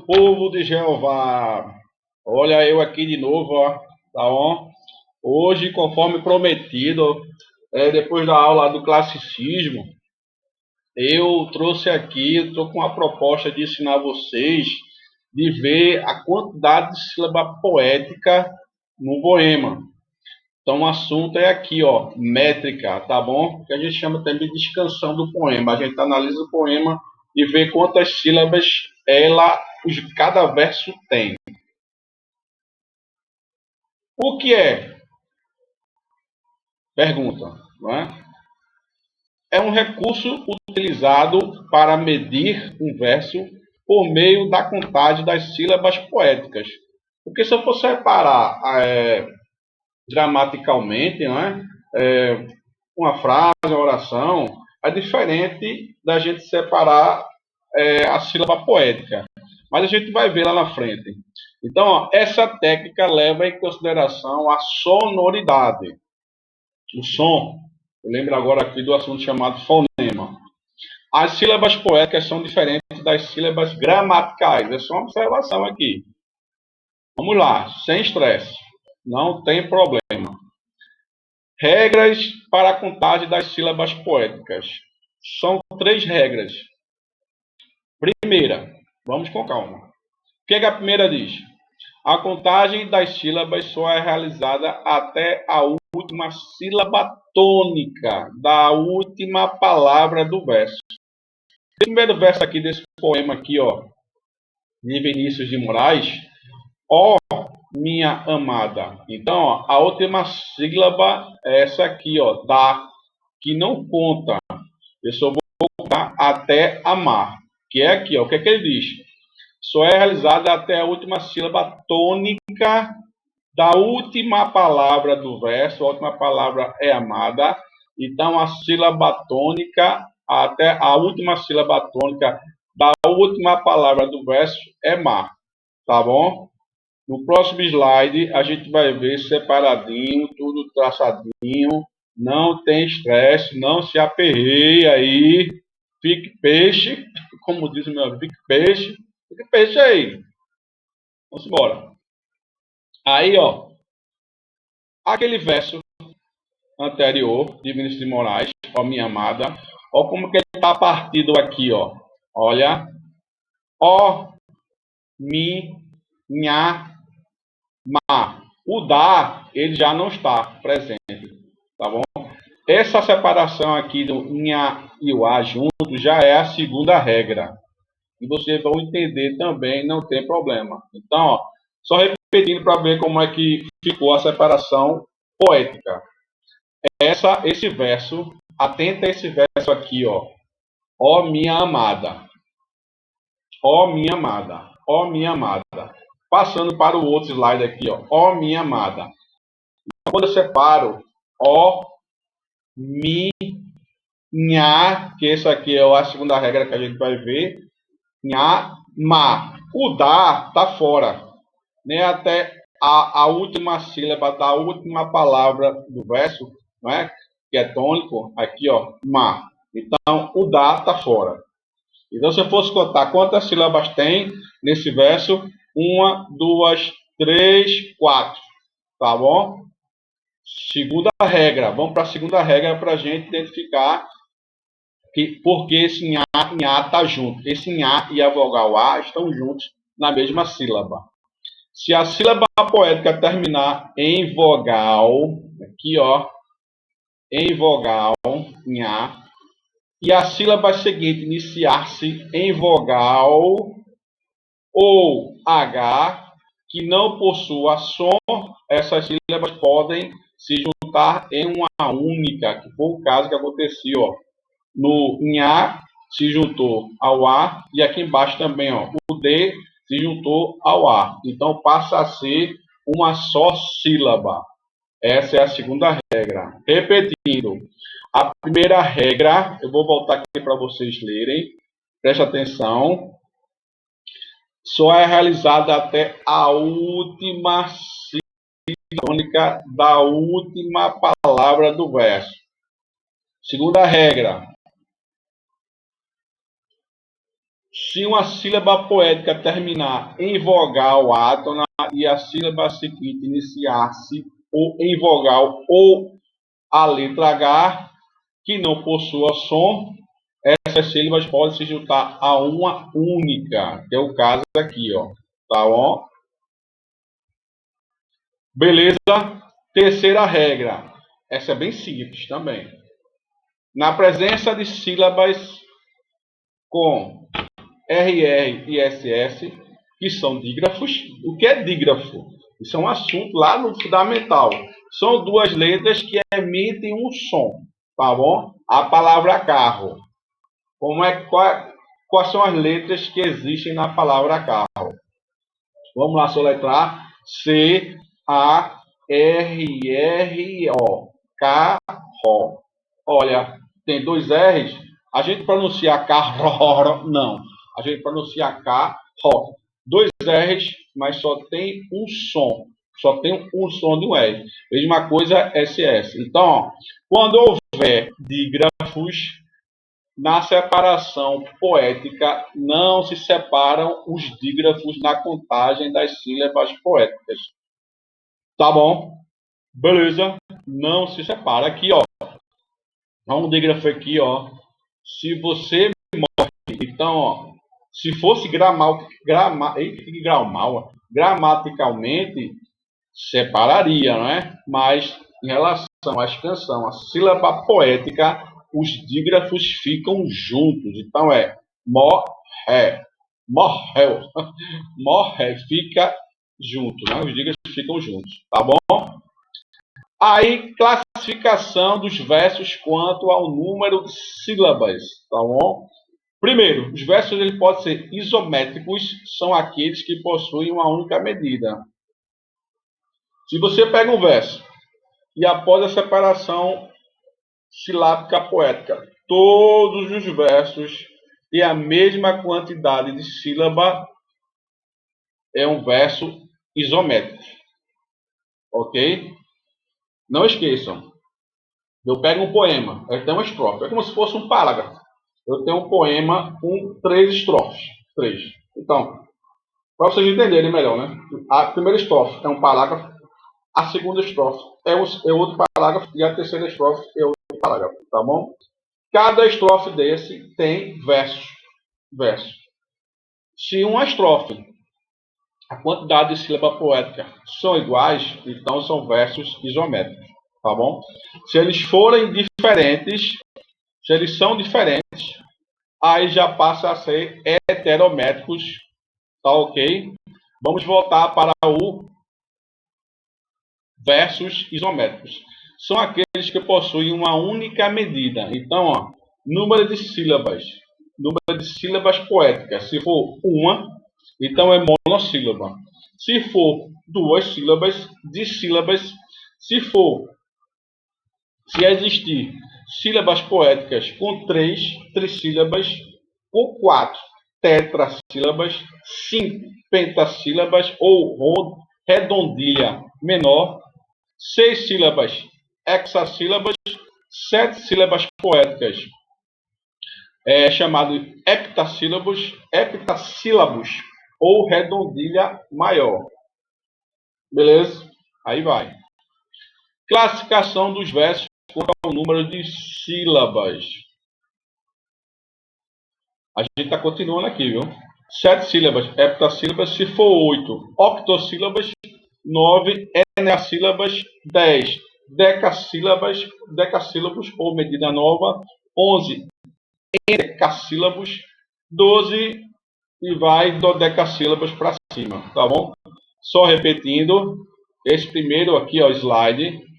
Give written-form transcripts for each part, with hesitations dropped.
povo de Jeová, olha eu aqui de novo, ó, tá bom? Hoje, conforme prometido, depois da aula do classicismo, eu trouxe aqui, estou com a proposta de ensinar vocês de ver a quantidade de sílaba poética no poema. Então, o assunto é aqui, ó, métrica, tá bom? Que a gente chama também de expansão do poema. A gente analisa o poema e vê quantas sílabas cada verso tem. O que é? Pergunta, não é? É um recurso utilizado para medir um verso por meio da contagem das sílabas poéticas. Porque se eu for separar gramaticalmente, não é? Uma frase, uma oração, é diferente da gente separar a sílaba poética. Mas a gente vai ver lá na frente. Então, ó, essa técnica leva em consideração a sonoridade. O som. Eu lembro agora aqui do assunto chamado fonema. As sílabas poéticas são diferentes das sílabas gramaticais. É só uma observação aqui. Vamos lá, sem estresse. Não tem problema. Regras para a contagem das sílabas poéticas. São 3 regras. Primeira, vamos com calma. O que a primeira diz? A contagem das sílabas só é realizada até a última sílaba tônica da última palavra do verso. O primeiro verso aqui desse poema aqui, ó, de Vinícius de Moraes, ó minha amada. Então, ó, a última sílaba é essa aqui, ó, da, que não conta. Eu só vou contar até amar, que é aqui, ó. O que é que ele diz? Só é realizada até a última sílaba tônica da última palavra do verso. A última palavra é amada. Então, a sílaba tônica, até a última sílaba tônica da última palavra do verso é mar. Tá bom? No próximo slide, a gente vai ver separadinho, tudo traçadinho. Não tem estresse, não se aperreie aí. Fique peixe, como diz o meu amigo, fique peixe aí. Vamos embora. Aí, ó, aquele verso anterior de Vinícius de Moraes, ó minha amada, ó como que ele está partido aqui, ó. Olha, ó, minha, ma. O da, ele já não está presente, tá bom? Essa separação aqui do nha e o a junto já é a segunda regra. E vocês vão entender também, não tem problema. Então, ó, só repetindo para ver como é que ficou a separação poética. Esse verso, atenta a esse verso aqui, ó. Ó minha amada. Ó minha amada. Ó minha amada. Passando para o outro slide aqui, ó. Ó minha amada. Quando eu separo, ó minha, que essa aqui é a segunda regra que a gente vai ver. Nha, ma. O da tá fora. Nem até a última sílaba da última palavra do verso, não é? Que é tônico, aqui, ó, ma. Então, o da tá fora. Então, se eu fosse contar quantas sílabas tem nesse verso, 1, 2, 3, 4. Tá bom? Segunda regra. Vamos para a segunda regra para a gente identificar porque esse nha está junto. Esse nha e a vogal A estão juntos na mesma sílaba. Se a sílaba poética terminar em vogal, aqui ó, em vogal, nha, e a sílaba seguinte iniciar-se em vogal ou H, que não possua som, essas sílabas podem se juntar em uma única, que foi o caso que aconteceu, ó. No nha se juntou ao A e aqui embaixo também, ó, o D se juntou ao A. Então passa a ser uma só sílaba. Essa é a segunda regra. Repetindo, a primeira regra, eu vou voltar aqui para vocês lerem. Preste atenção. Só é realizada até a última sílaba tônica da última palavra do verso. Segunda regra. Se uma sílaba poética terminar em vogal átona e a sílaba seguinte iniciar-se ou em vogal ou a letra H, que não possua som, essas sílabas podem se juntar a uma única, que é o caso aqui, ó. Tá bom? Beleza? Terceira regra. Essa é bem simples também. Na presença de sílabas com RR e SS, que são dígrafos. O que é dígrafo? Isso é um assunto lá no fundamental. São duas letras que emitem um som, tá bom? A palavra carro. Quais são as letras que existem na palavra carro? Vamos lá soletrar. C-A-R-R-O. Carro. Olha, tem dois R's. A gente pronuncia carro, não. A gente pronuncia carro. Dois R's, mas só tem um som. Só tem um som de um R. Mesma coisa SS. Então, quando houver dígrafos, na separação poética, não se separam os dígrafos na contagem das sílabas poéticas. Tá bom? Beleza? Não se separa. Aqui, ó. Há um dígrafo aqui, ó. Se você morre, então, ó. Se fosse gramaticalmente, separaria, não é? Mas, em relação à extensão, a sílaba poética, os dígrafos ficam juntos. Então é morre, morreu, morre, fica junto, né? Os dígrafos ficam juntos, tá bom? Aí, classificação dos versos quanto ao número de sílabas, tá bom? Primeiro, os versos ele podem ser isométricos, são aqueles que possuem uma única medida. Se você pega um verso e após a separação silábica poética, todos os versos têm a mesma quantidade de sílaba, é um verso isométrico. Ok? Não esqueçam. Eu pego um poema, eu tenho uma estrofe, é como se fosse um parágrafo. Eu tenho um poema com 3 estrofes. 3. Então, para vocês entenderem melhor, né? A primeira estrofe é um parágrafo, a segunda estrofe é outro parágrafo e a terceira estrofe é outro parágrafo, tá bom? Cada estrofe desse tem versos. Se uma estrofe, a quantidade de sílaba poética são iguais, então são versos isométricos, tá bom? Se eles forem diferentes, se eles são diferentes, aí já passa a ser heterométricos, tá ok? Vamos voltar para o versos isométricos. São aqueles que possuem uma única medida. Então, ó, número de sílabas poéticas. Se for uma, então é monossílaba. Se for duas sílabas, dissílabas. Se existir sílabas poéticas com 3 trissílabas, com 4 tetrassílabas, 5 pentassílabas ou redondilha menor, 6 sílabas hexassílabas, 7 sílabas poéticas, chamado heptassílabos ou redondilha maior. Beleza? Aí vai. Classificação dos versos quanto ao número de sílabas. A gente está continuando aqui, viu? 7 sílabas, heptassílabas, se for 8, octossílabas, 9, eneassílabas, 10, decassílabos ou medida nova, 11, endecassílabos, 12 e vai dodecassílabos para cima, tá bom? Só repetindo, esse primeiro aqui, ó, slide,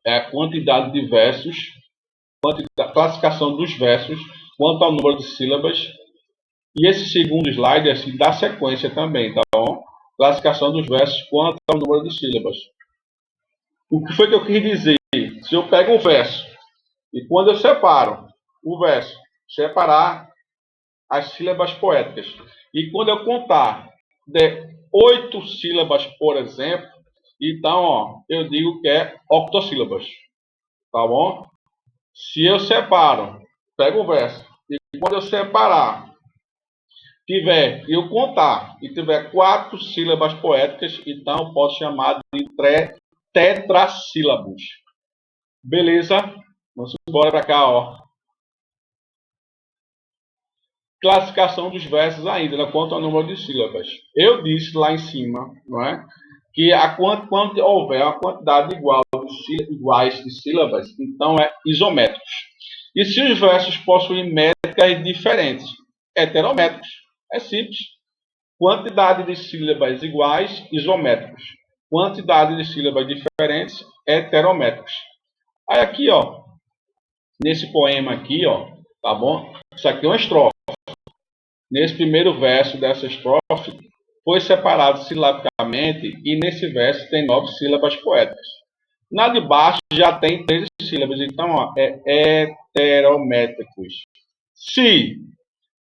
é a quantidade de versos, a classificação dos versos, quanto ao número de sílabas. E esse segundo slide é assim, dá sequência também, tá bom? Classificação dos versos quanto ao número de sílabas. O que foi que eu quis dizer? Se eu pego um verso e quando eu separo o verso, separar as sílabas poéticas, e quando eu contar de 8 sílabas, por exemplo, então ó, eu digo que é octossílabas, tá bom? Se eu separo, pego o verso, e quando eu separar tiver, eu contar, e tiver 4 sílabas poéticas, então eu posso chamar de tetrassílabos. Beleza? Vamos embora para cá, ó. Classificação dos versos ainda, né, quanto ao número de sílabas. Eu disse lá em cima, não é? Que quando houver uma quantidade iguais de sílabas, então é isométricos. E se os versos possuem métricas diferentes? Heterométricos. É simples. Quantidade de sílabas iguais, isométricos. Quantidade de sílabas diferentes, heterométricos. Aí aqui, ó, nesse poema aqui, ó, tá bom? Isso aqui é uma estrofe. Nesse primeiro verso dessa estrofe, foi separado silabicamente e nesse verso tem 9 sílabas poéticas. Na de baixo já tem 13 sílabas, então ó, é heterométricos. Se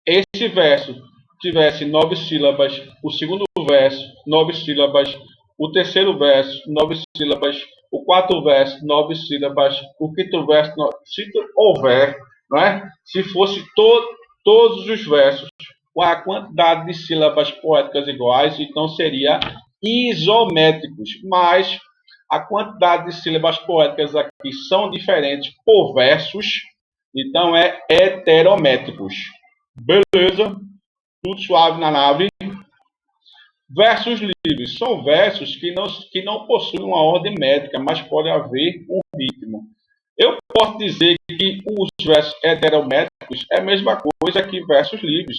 esse verso tivesse 9 sílabas, o segundo verso, 9 sílabas, o terceiro verso, 9 sílabas, o quarto verso, 9 sílabas, o quinto verso, se houver, não é? Se fosse todos os versos com a quantidade de sílabas poéticas iguais, então seria isométricos, mas a quantidade de sílabas poéticas aqui são diferentes por versos, então é heterométricos. Beleza? Tudo suave na nave. Versos livres são versos que não possuem uma ordem métrica, mas pode haver um ritmo. Eu posso dizer que os versos heterométricos é a mesma coisa que versos livres.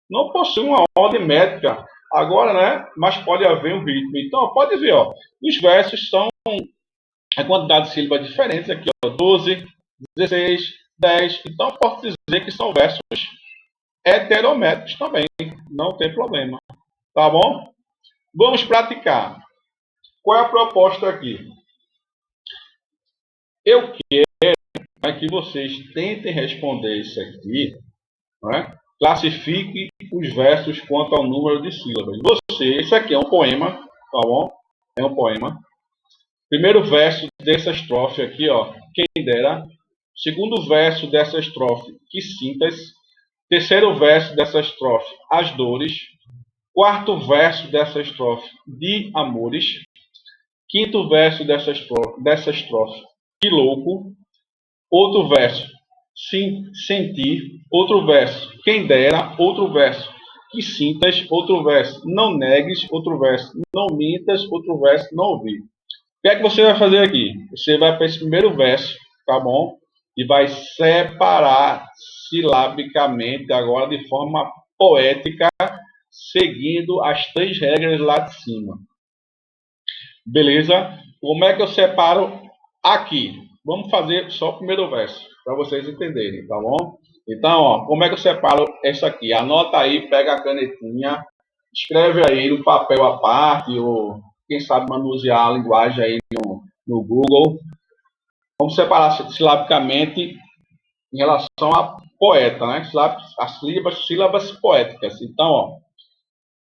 Não possuem uma ordem métrica, agora, né? Mas pode haver um ritmo. Então, pode ver, ó, os versos são a quantidade de sílabas diferentes aqui, ó, 12, 16, 10. Então, posso dizer que são versos heterométricos também, não tem problema. Tá bom? Vamos praticar. Qual é a proposta aqui? Eu quero que vocês tentem responder isso aqui, não é? Classifique os versos quanto ao número de sílabas. Isso aqui é um poema, tá bom? É um poema. Primeiro verso dessa estrofe aqui, ó, quem dera. Segundo verso dessa estrofe, que sintas. Terceiro verso dessa estrofe, as dores. Quarto verso dessa estrofe, de amores. Quinto verso dessa estrofe, que louco. Outro verso, sim, sentir. Outro verso, quem dera. Outro verso, que sintas. Outro verso, não negues. Outro verso, não mintas. Outro verso, não ouvir. O que é que você vai fazer aqui? Você vai para esse primeiro verso, tá bom? E vai separar silabicamente agora de forma poética, seguindo as 3 regras lá de cima. Beleza? Como é que eu separo aqui? Vamos fazer só o primeiro verso, para vocês entenderem, tá bom? Então, ó, como é que eu separo essa aqui? Anota aí, pega a canetinha, escreve aí no papel à parte, ou quem sabe manusear a linguagem aí no Google. Vamos separar silabicamente em relação a poeta, né? As sílabas poéticas. Então, ó,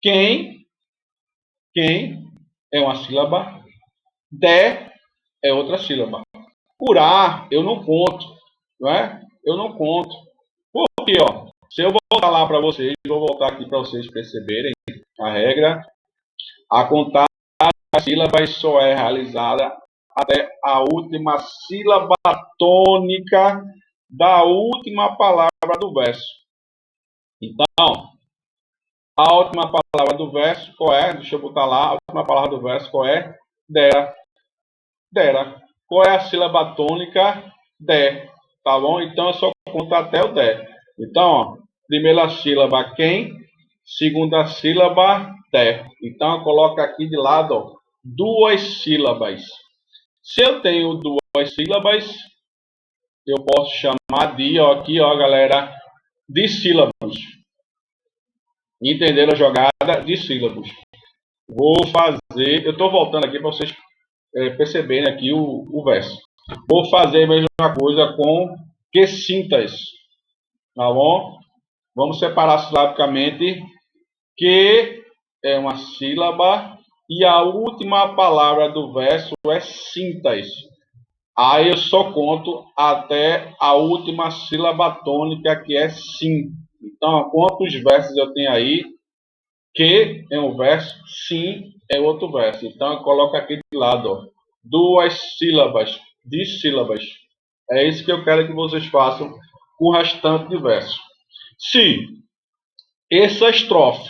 quem é uma sílaba, de é outra sílaba. Curar, eu não conto, não é? Eu não conto. Por quê, ó? Se eu voltar lá para vocês, vou voltar aqui para vocês perceberem a regra. A contagem das sílabas só é realizada até a última sílaba tônica da última palavra do verso. Então, a última palavra do verso, qual é? Deixa eu botar lá. A última palavra do verso, qual é? Dera. Dera. Qual é a sílaba tônica? De. Tá bom? Então, eu só conto até o de. Então, ó, primeira sílaba quem? Segunda sílaba de. Então, eu coloco aqui de lado, ó, 2 sílabas. Se eu tenho 2 sílabas, eu posso chamar de, ó, aqui, ó, galera, de sílabos. Entenderam a jogada de sílabos? Vou fazer, eu estou voltando aqui para vocês perceberem aqui o verso. Vou fazer a mesma coisa com que sintas, tá bom? Vamos separar silabicamente. Que é uma sílaba e a última palavra do verso é sintas. Aí eu só conto até a última sílaba tônica, que é sim. Então, quantos versos eu tenho aí? Que é um verso, sim é outro verso. Então, eu coloco aqui de lado, ó, duas sílabas, dissílabas. É isso que eu quero que vocês façam com o restante de versos. Se essa estrofe,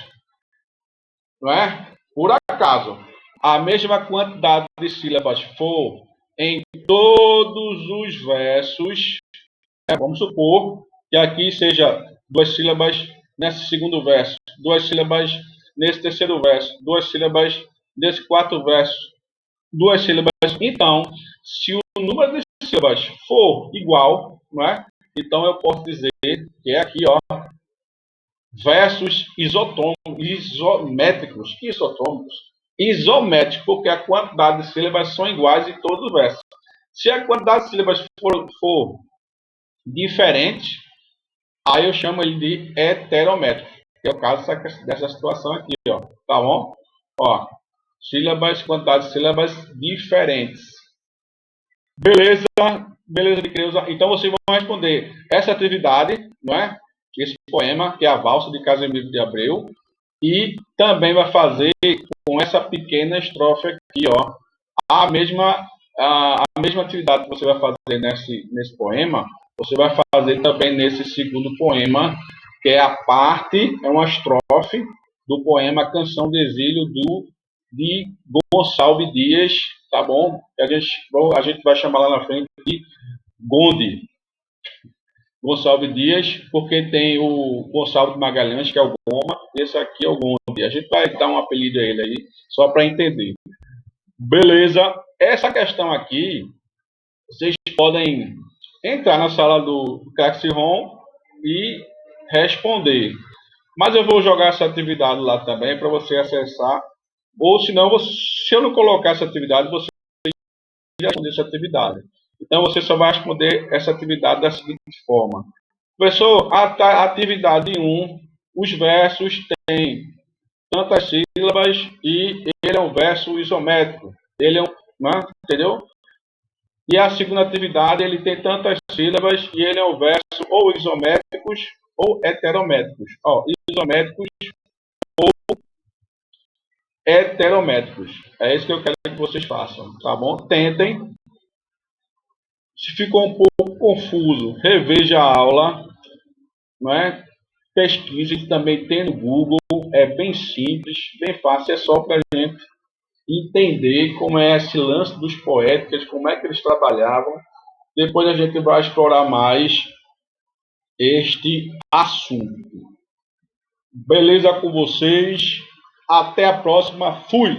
não é? Por acaso, a mesma quantidade de sílabas for em todos os versos, vamos supor que aqui seja duas sílabas nesse segundo verso, duas sílabas nesse terceiro verso, duas sílabas nesse quarto verso, duas sílabas. Então, se o número de sílabas for igual, não é? Então eu posso dizer que é aqui, ó, versos isométricos. Que isotômicos? Isométricos, porque a quantidade de sílabas são iguais em todos os versos. Se a quantidade de sílabas for diferente, aí eu chamo ele de heterométrico, que é o caso dessa situação aqui, ó. Tá bom? Ó, sílabas, quantidade de sílabas diferentes. Beleza? Beleza de Creuza. Então vocês vão responder essa atividade, não é? Esse poema, que é a Valsa de Casimiro de Abreu, e também vai fazer com essa pequena estrofe aqui, ó, a mesma, a mesma atividade que você vai fazer nesse poema, você vai fazer também nesse segundo poema, que é a parte, é uma estrofe do poema Canção de Exílio de Gonçalves Dias, tá bom? A gente vai chamar lá na frente de Gonde. Gonçalves Dias, porque tem o Gonçalves Magalhães, que é o Goma, e esse aqui é o Gonde. A gente vai dar um apelido a ele aí, só para entender. Beleza. Essa questão aqui, vocês podem entrar na sala do Claxron e responder. Mas eu vou jogar essa atividade lá também para você acessar. Ou senão, se eu não colocar essa atividade, você vai responder essa atividade. Então você só vai responder essa atividade da seguinte forma. Professor, a atividade 1, os versos têm tantas sílabas e ele é um verso isométrico. Ele é um, né? Entendeu? E a segunda atividade, ele tem tantas sílabas e ele é um verso ou isométricos ou heterométricos. Ó, isométricos ou heterométricos. É isso que eu quero que vocês façam, tá bom? Tentem. Se ficou um pouco confuso, reveja a aula, não é? Pesquise, também tem no Google, é bem simples, bem fácil, é só para a gente entender como é esse lance dos poéticos, como é que eles trabalhavam. Depois a gente vai explorar mais este assunto. Beleza com vocês? Até a próxima. Fui!